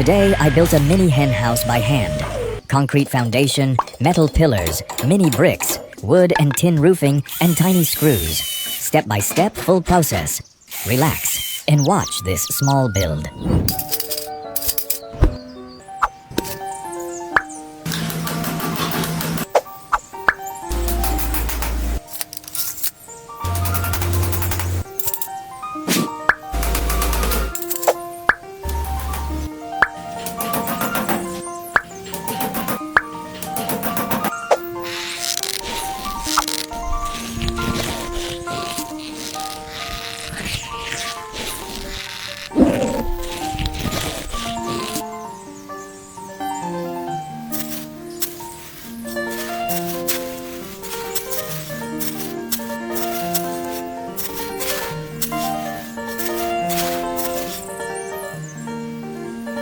Today, I built a mini hen house by hand. Concrete foundation, metal pillars, mini bricks, wood and tin roofing, and tiny screws. Step by step, full process. Relax and watch this small build.